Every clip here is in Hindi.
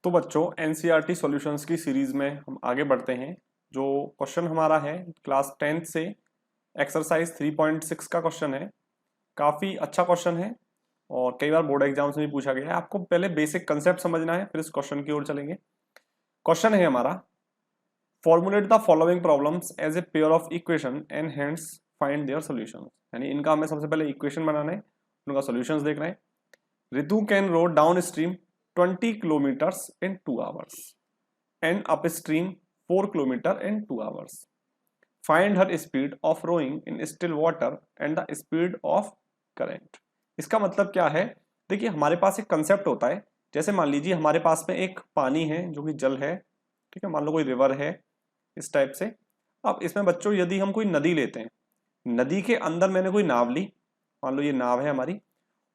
तो बच्चों एनसीईआरटी सॉल्यूशंस की सीरीज में हम आगे बढ़ते हैं। जो क्वेश्चन हमारा है क्लास 10th से एक्सरसाइज 3.6 का क्वेश्चन है। काफ़ी अच्छा क्वेश्चन है और कई बार बोर्ड एग्जाम्स में भी पूछा गया है। आपको पहले बेसिक कंसेप्ट समझना है, फिर इस क्वेश्चन की ओर चलेंगे। क्वेश्चन है हमारा, formulate the following problems as a pair of equation and hence find their solutions. यानी इनका हमें सबसे पहले इक्वेशन बनाना है, उनका सॉल्यूशंस देखना है। Ritu can row downstream 20 kilometers in 2 hours and upstream 4 kilometers in 2 hours. Find her speed of rowing in still water and the speed of current. इसका मतलब क्या है? देखिए हमारे पास एक कंसेप्ट होता है। जैसे मान लीजिए हमारे पास में एक पानी है जो कि जल है, ठीक है, मान लो कोई रिवर है इस टाइप से। अब इसमें बच्चों यदि हम कोई नदी लेते हैं, नदी के अंदर मैंने कोई नाव ली, मान लो ये नाव है हमारी,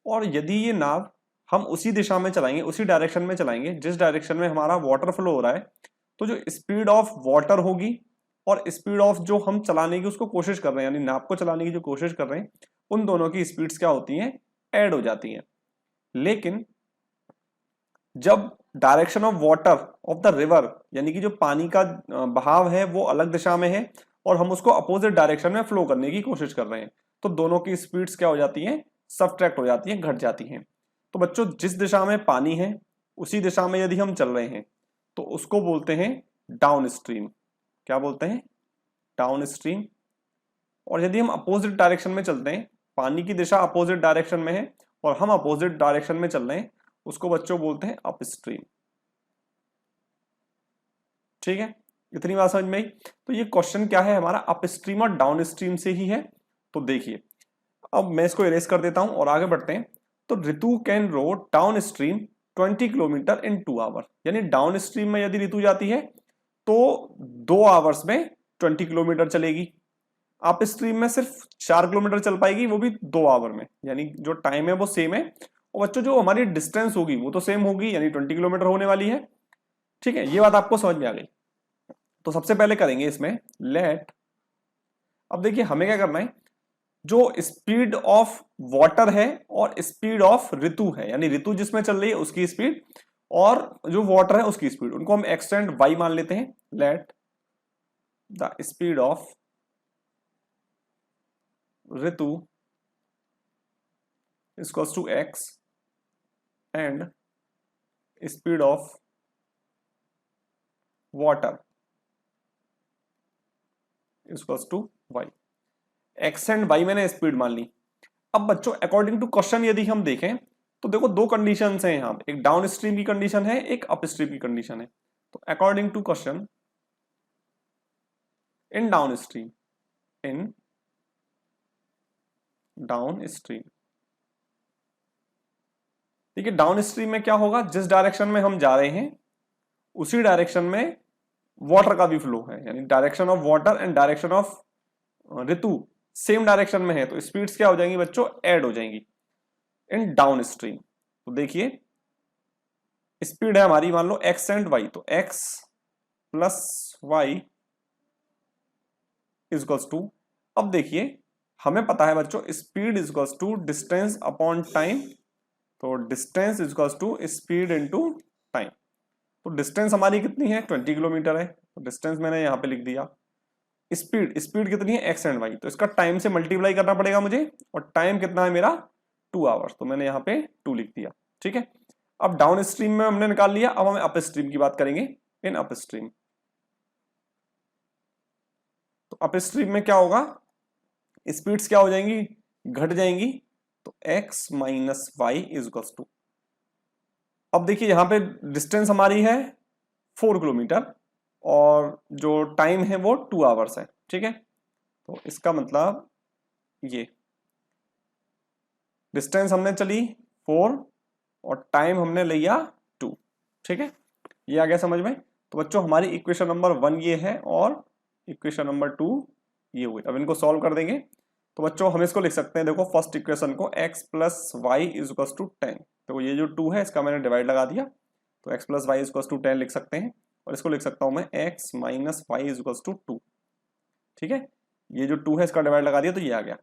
और यदि ये नाव हम उसी दिशा में चलाएंगे, उसी डायरेक्शन में चलाएंगे जिस डायरेक्शन में हमारा वाटर फ्लो हो रहा है, तो जो स्पीड ऑफ वाटर होगी और स्पीड ऑफ जो हम चलाने की उसको कोशिश कर रहे हैं, यानी नाव को चलाने की जो कोशिश कर रहे हैं, उन दोनों की स्पीड्स क्या होती हैं? ऐड हो जाती हैं। लेकिन जब direction of water of the river, यानी कि जो पानी का बहाव है वो अलग दिशा में है और हम उसको अपोजिट डायरेक्शन में फ्लो करने की कोशिश कर रहे हैं, तो दोनों की स्पीड्स क्या हो जाती हैं? सब्ट्रैक्ट हो जाती हैं, घट जाती हैं। तो बच्चों जिस दिशा में पानी है उसी दिशा में यदि हम चल रहे हैं तो उसको बोलते हैं डाउन स्ट्रीम। क्या बोलते हैं? Down stream. और यदि हम अपोजिट डायरेक्शन में चलते हैं, पानी की दिशा अपोजिट डायरेक्शन में है और हम अपोजिट डायरेक्शन में चल रहे हैं, उसको बच्चों बोलते हैं अप स्ट्रीम। ठीक है, इतनी बात समझ में आई। तो ये क्वेश्चन क्या है हमारा? अप स्ट्रीम और डाउन स्ट्रीम से ही है। तो देखिए अब मैं इसको इरेज कर देता हूं और आगे बढ़ते हैं। तो Ritu can row downstream 20 kilometre in 2 hour. यानी डाउन स्ट्रीम में यदि रितु जाती है तो 2 आवर्स में 20 किलोमीटर चलेगी। अप स्ट्रीम में सिर्फ 4 किलोमीटर चल पाएगी, वो भी 2 आवर में। यानी जो टाइम है वो सेम है और बच्चों जो हमारी डिस्टेंस होगी वो तो सेम होगी, यानी 20 किलोमीटर होने वाली है। ठीक है, ये बात आपको समझ में आ गई। तो सबसे पहले करेंगे इसमें लेट। अब देखिए हमें क्या करना है, जो स्पीड ऑफ वाटर है और स्पीड ऑफ ऋतु है, यानी ऋतु जिसमें चल रही है उसकी स्पीड और जो वाटर है उसकी स्पीड, उनको हम एक्स एंड वाई मान लेते हैं। Let the speed of Ritu equals to x and speed of water equals to y. X and y मैंने स्पीड मान ली। अब बच्चों अकॉर्डिंग टू क्वेश्चन यदि हम देखें तो देखो दो कंडीशंस हैं यहां, एक डाउन स्ट्रीम की कंडीशन है, एक अप स्ट्रीम की कंडीशन है। तो according to question in downstream, in downstream, ठीक है, डाउन स्ट्रीम में क्या होगा? जिस डायरेक्शन में हम जा रहे हैं उसी डायरेक्शन में वाटर का भी फ्लो है, यानी direction of water and direction of Ritu same direction में है, तो स्पीड्स क्या हो जाएंगी बच्चों? ऐड हो जाएंगी इन डाउन स्ट्रीम। तो देखिए स्पीड है हमारी, मान लो एक्स एंड वाई, तो X plus Y equals to, अब देखिए हमें पता है बच्चों speed equals to distance upon time. तो distance equals to speed into time. तो डिस्टेंस हमारी कितनी है? 20 किलोमीटर है, तो डिस्टेंस मैंने यहां पे लिख दिया। स्पीड, स्पीड कितनी है? एक्स एंड वाई, तो इसका टाइम से मल्टीप्लाई करना पड़ेगा मुझे, और टाइम कितना है मेरा? 2 आवर्स, तो मैंने यहाँ पे 2 लिख दिया। ठीक है, अब डाउन स्ट्रीम में हमने निकाल लिया, अब हमें अप स्ट्रीम की बात करेंगे। इन अप स्ट्रीम, तो अप स्ट्रीम में क्या होगा? स्पीड्स क्या हो जाएंगी? घट जाएंगी। तो x minus y equals to, अब देखिए यहां पे डिस्टेंस हमारी है 4 किलोमीटर और जो टाइम है वो 2 आवर्स है। ठीक है, तो इसका मतलब ये डिस्टेंस हमने चली 4 और टाइम हमने लिया 2। ठीक है, ये आ गया समझ में। तो बच्चों हमारी इक्वेशन नंबर 1 ये है और इक्वेशन नंबर 2 ये हुई। अब इनको सॉल्व कर देंगे। तो बच्चों हम इसको लिख सकते हैं, देखो फर्स्ट इक्वेशन को x plus y equals to 10। तो ये जो 2 है इसका मैंने डिवाइड लगा दिया, तो x plus y equals to 10 लिख सकते हैं। और इसको लिख सकता हूं मैं x minus y equals to 2। ठीक है, ये जो 2 है इसका डिवाइड लगा दिया तो ये आ गया।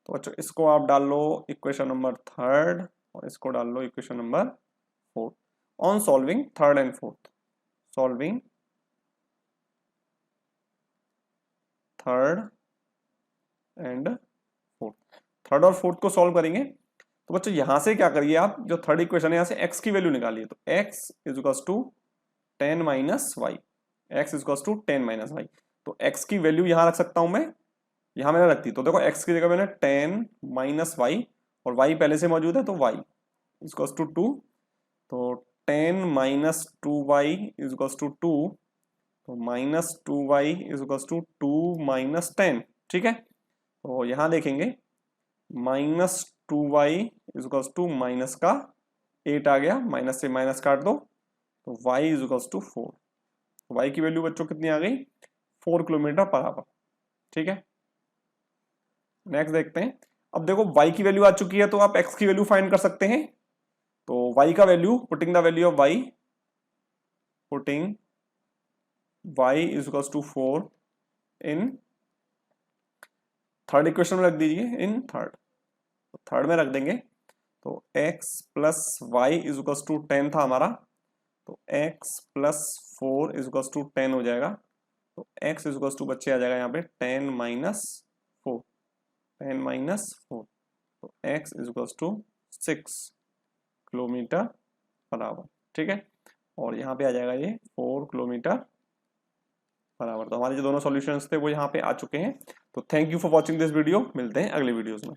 तो बच्चों इसको आप डाल लो इक्वेशन नंबर 3 और इसको डाल लो equation number 4। On solving third and fourth, solving third and fourth, third और फोर्थ को सॉल्व करेंगे। तो बच्चों यहां से क्या करिए आप, जो थर्ड इक्वेशन है यहां से x की वैल्यू निकालिए। तो x is equal to 10 minus y, x is equal to 10 minus y. तो x की वैल्यू यहां रख सकता हूं मैं, यहां मैंने रख दी। तो देखो x की जगह मैंने 10 माइनस वाई, और y पहले से मौजूद है तो y इज इक्वल टू 2। तो 10 minus 2y is equal to 2, तो minus 2y is equal to 2 minus 10, ठीक है। तो यहां देखेंगे minus 2y is equal to minus का 8 आ गया, माइनस से माइनस काट दो, तो y is equal to 4। y की वैल्यू बच्चों कितनी आ गई, 4 किलोमीटर पर आवर, ठीक है। नेक्स्ट देखते हैं। अब देखो y की वैल्यू आ चुकी है, तो आप x की वैल्यू फाइंड कर सकते हैं। तो y का value, putting the value of y, putting y is equal to 4 in third equation में रख दीजिए, इन थर्ड, तो थर्ड में रख देंगे। तो x plus y is equal to 10 था हमारा, तो x plus 4 is equal to 10 हो जाएगा। तो x इज इक्वल टू बच्चे आ जाएगा यहाँ पे 10 माइनस 4, 10 माइनस 4, तो x is equal to 6 kilometre per hour, ठीक है। और यहाँ पे आ जाएगा ये 4 किलोमीटर पर आवर। तो हमारे जो दोनों सॉल्यूशंस थे वो यहाँ पे आ चुके हैं। तो thank you for watching this video, मिलते हैं अगले वीडियोस में।